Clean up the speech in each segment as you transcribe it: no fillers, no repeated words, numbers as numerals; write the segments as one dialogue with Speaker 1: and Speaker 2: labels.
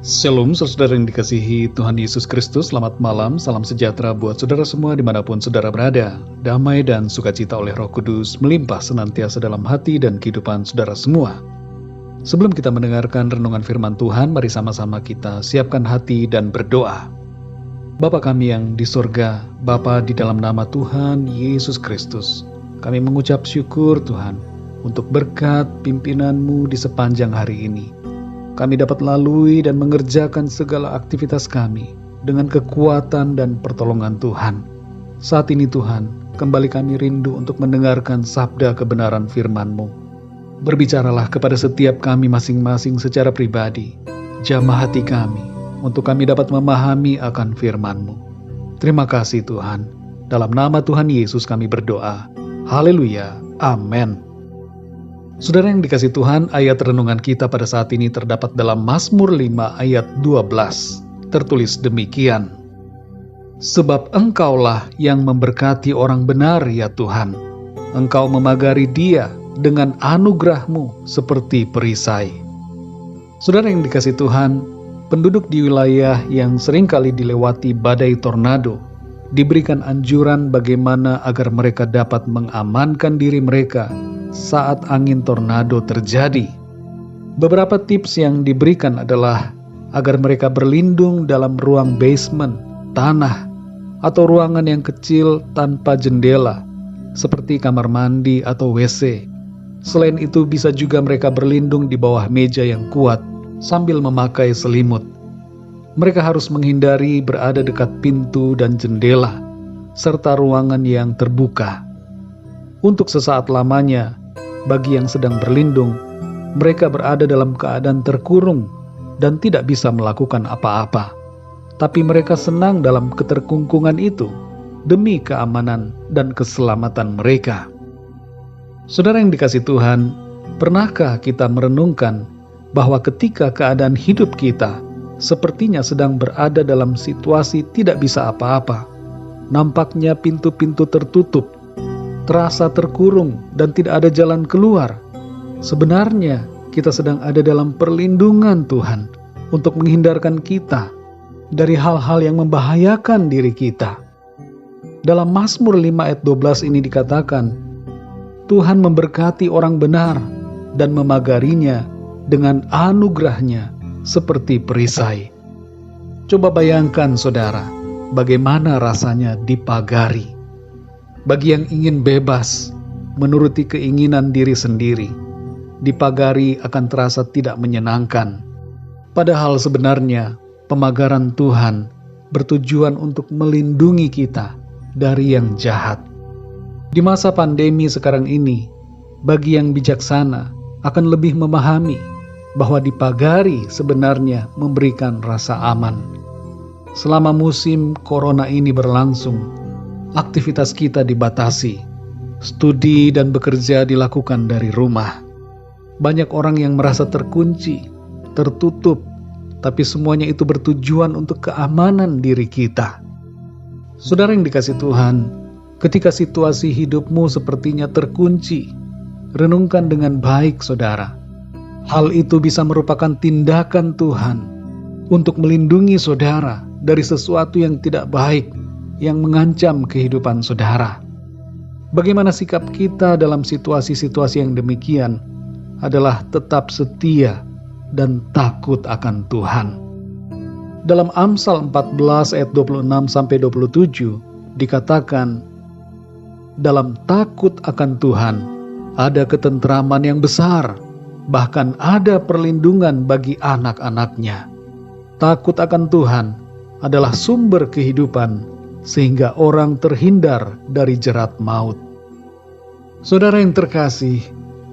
Speaker 1: Shalom, saudara yang dikasihi Tuhan Yesus Kristus. Selamat malam, salam sejahtera buat saudara semua dimanapun saudara berada. Damai dan sukacita oleh Roh Kudus melimpah senantiasa dalam hati dan kehidupan saudara semua. Sebelum kita mendengarkan renungan firman Tuhan, mari sama-sama kita siapkan hati dan berdoa. Bapa kami yang di sorga, Bapa di dalam nama Tuhan Yesus Kristus, kami mengucap syukur Tuhan untuk berkat pimpinan-Mu di sepanjang hari ini. Kami dapat lalui dan mengerjakan segala aktivitas kami dengan kekuatan dan pertolongan Tuhan. Saat ini Tuhan, kembali kami rindu untuk mendengarkan sabda kebenaran firman-Mu. Berbicaralah kepada setiap kami masing-masing secara pribadi. Jamah hati kami, untuk kami dapat memahami akan firman-Mu. Terima kasih Tuhan. Dalam nama Tuhan Yesus kami berdoa. Haleluya. Amin. Saudara yang dikasihi Tuhan, ayat renungan kita pada saat ini terdapat dalam Mazmur 5 ayat 12. Tertulis demikian. Sebab Engkaulah yang memberkati orang benar ya Tuhan. Engkau memagari dia dengan anugerah-Mu seperti perisai. Saudara yang dikasihi Tuhan, penduduk di wilayah yang seringkali dilewati badai tornado diberikan anjuran bagaimana agar mereka dapat mengamankan diri mereka saat angin tornado terjadi. Beberapa tips yang diberikan adalah agar mereka berlindung dalam ruang basement, tanah, atau ruangan yang kecil tanpa jendela, seperti kamar mandi atau WC. Selain itu, bisa juga mereka berlindung di bawah meja yang kuat sambil memakai selimut. Mereka harus menghindari berada dekat pintu dan jendela, serta ruangan yang terbuka. Untuk sesaat lamanya, bagi yang sedang berlindung, mereka berada dalam keadaan terkurung dan tidak bisa melakukan apa-apa. Tapi mereka senang dalam keterkungkungan itu demi keamanan dan keselamatan mereka. Saudara yang dikasihi Tuhan, pernahkah kita merenungkan bahwa ketika keadaan hidup kita sepertinya sedang berada dalam situasi tidak bisa apa-apa, nampaknya pintu-pintu tertutup, terasa terkurung dan tidak ada jalan keluar. Sebenarnya kita sedang ada dalam perlindungan Tuhan untuk menghindarkan kita dari hal-hal yang membahayakan diri kita. Dalam Mazmur 5 ayat 12 ini dikatakan, Tuhan memberkati orang benar dan memagarinya dengan anugerah-Nya seperti perisai. Coba bayangkan saudara, bagaimana rasanya dipagari. Bagi yang ingin bebas, menuruti keinginan diri sendiri, dipagari akan terasa tidak menyenangkan. Padahal sebenarnya, pemagaran Tuhan bertujuan untuk melindungi kita dari yang jahat. Di masa pandemi sekarang ini, bagi yang bijaksana akan lebih memahami bahwa dipagari sebenarnya memberikan rasa aman. Selama musim corona ini berlangsung, aktivitas kita dibatasi, studi dan bekerja dilakukan dari rumah. Banyak orang yang merasa terkunci, tertutup, tapi semuanya itu bertujuan untuk keamanan diri kita. Saudara yang dikasihi Tuhan, ketika situasi hidupmu sepertinya terkunci, renungkan dengan baik saudara. Hal itu bisa merupakan tindakan Tuhan untuk melindungi saudara dari sesuatu yang tidak baik yang mengancam kehidupan saudara. Bagaimana sikap kita dalam situasi-situasi yang demikian adalah tetap setia dan takut akan Tuhan. Dalam Amsal 14 ayat 26-27 dikatakan, dalam takut akan Tuhan ada ketentraman yang besar, bahkan ada perlindungan bagi anak-anaknya. Takut akan Tuhan adalah sumber kehidupan, sehingga orang terhindar dari jerat maut. Saudara yang terkasih,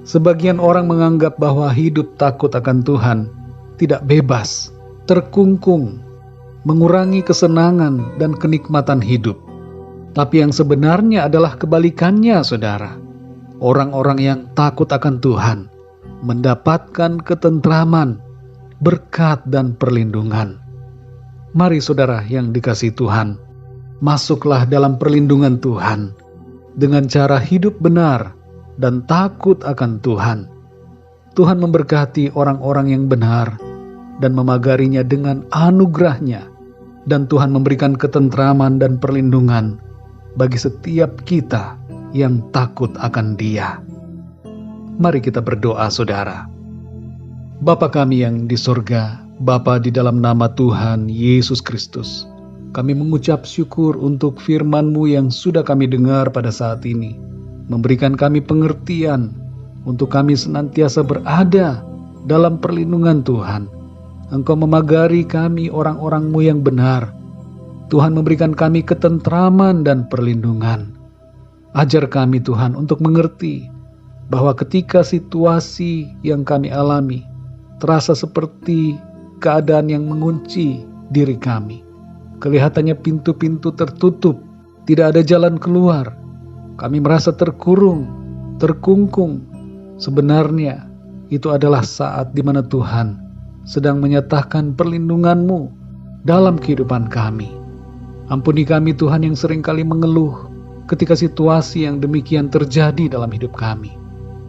Speaker 1: sebagian orang menganggap bahwa hidup takut akan Tuhan tidak bebas, terkungkung, mengurangi kesenangan dan kenikmatan hidup. Tapi yang sebenarnya adalah kebalikannya, saudara. Orang-orang yang takut akan Tuhan mendapatkan ketentraman, berkat dan perlindungan. Mari saudara yang dikasihi Tuhan, masuklah dalam perlindungan Tuhan dengan cara hidup benar dan takut akan Tuhan. Tuhan memberkati orang-orang yang benar dan memagarinya dengan anugerah-Nya. Dan Tuhan memberikan ketentraman dan perlindungan bagi setiap kita yang takut akan Dia. Mari kita berdoa, saudara. Bapa kami yang di sorga, Bapa, di dalam nama Tuhan Yesus Kristus, kami mengucap syukur untuk firman-Mu yang sudah kami dengar pada saat ini, memberikan kami pengertian untuk kami senantiasa berada dalam perlindungan Tuhan. Engkau memagari kami orang-orang-Mu yang benar. Tuhan memberikan kami ketentraman dan perlindungan. Ajar kami Tuhan untuk mengerti bahwa ketika situasi yang kami alami terasa seperti keadaan yang mengunci diri kami, kelihatannya pintu-pintu tertutup, tidak ada jalan keluar, kami merasa terkurung, terkungkung. Sebenarnya itu adalah saat di mana Tuhan sedang menyatakan perlindungan-Mu dalam kehidupan kami. Ampuni kami Tuhan yang seringkali mengeluh ketika situasi yang demikian terjadi dalam hidup kami.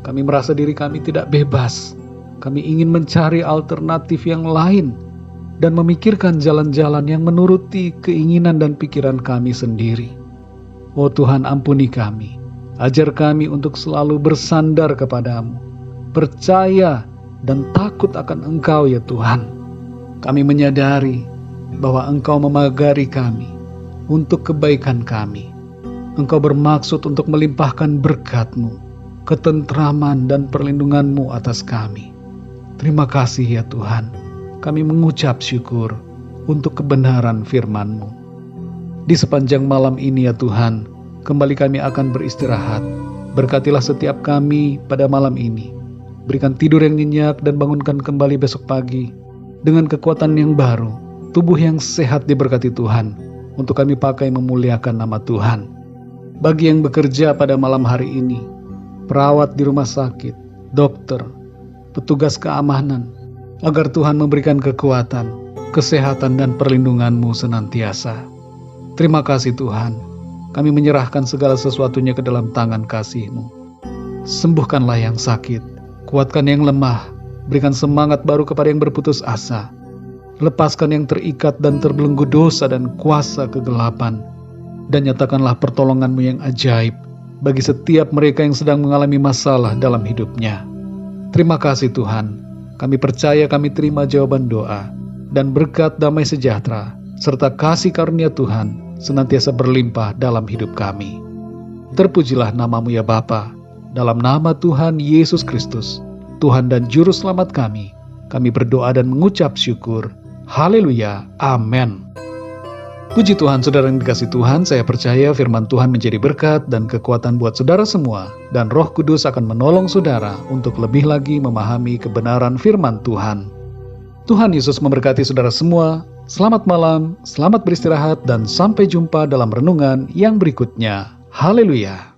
Speaker 1: Kami merasa diri kami tidak bebas. Kami ingin mencari alternatif yang lain dan memikirkan jalan-jalan yang menuruti keinginan dan pikiran kami sendiri. Oh Tuhan, ampuni kami. Ajar kami untuk selalu bersandar kepadamu, percaya dan takut akan Engkau ya Tuhan. Kami menyadari bahwa Engkau memagari kami untuk kebaikan kami. Engkau bermaksud untuk melimpahkan berkat-Mu, ketentraman dan perlindungan-Mu atas kami. Terima kasih ya Tuhan. Kami mengucap syukur untuk kebenaran firman-Mu. Di sepanjang malam ini ya Tuhan, kembali kami akan beristirahat. Berkatilah setiap kami pada malam ini. Berikan tidur yang nyenyak dan bangunkan kembali besok pagi dengan kekuatan yang baru, tubuh yang sehat diberkati Tuhan, untuk kami pakai memuliakan nama Tuhan. Bagi yang bekerja pada malam hari ini, perawat di rumah sakit, dokter, petugas keamanan, agar Tuhan memberikan kekuatan, kesehatan dan perlindungan-Mu senantiasa. Terima kasih Tuhan, kami menyerahkan segala sesuatunya ke dalam tangan kasih-Mu. Sembuhkanlah yang sakit, kuatkan yang lemah, berikan semangat baru kepada yang berputus asa. Lepaskan yang terikat dan terbelenggu dosa dan kuasa kegelapan. Dan nyatakanlah pertolongan-Mu yang ajaib bagi setiap mereka yang sedang mengalami masalah dalam hidupnya. Terima kasih Tuhan, kami percaya kami terima jawaban doa, dan berkat damai sejahtera, serta kasih karunia Tuhan senantiasa berlimpah dalam hidup kami. Terpujilah nama-Mu ya Bapa, dalam nama Tuhan Yesus Kristus, Tuhan dan Juru Selamat kami berdoa dan mengucap syukur. Haleluya, amin. Puji Tuhan, saudara yang dikasih Tuhan, saya percaya firman Tuhan menjadi berkat dan kekuatan buat saudara semua, dan Roh Kudus akan menolong saudara untuk lebih lagi memahami kebenaran firman Tuhan. Tuhan Yesus memberkati saudara semua. Selamat malam, selamat beristirahat, dan sampai jumpa dalam renungan yang berikutnya. Haleluya.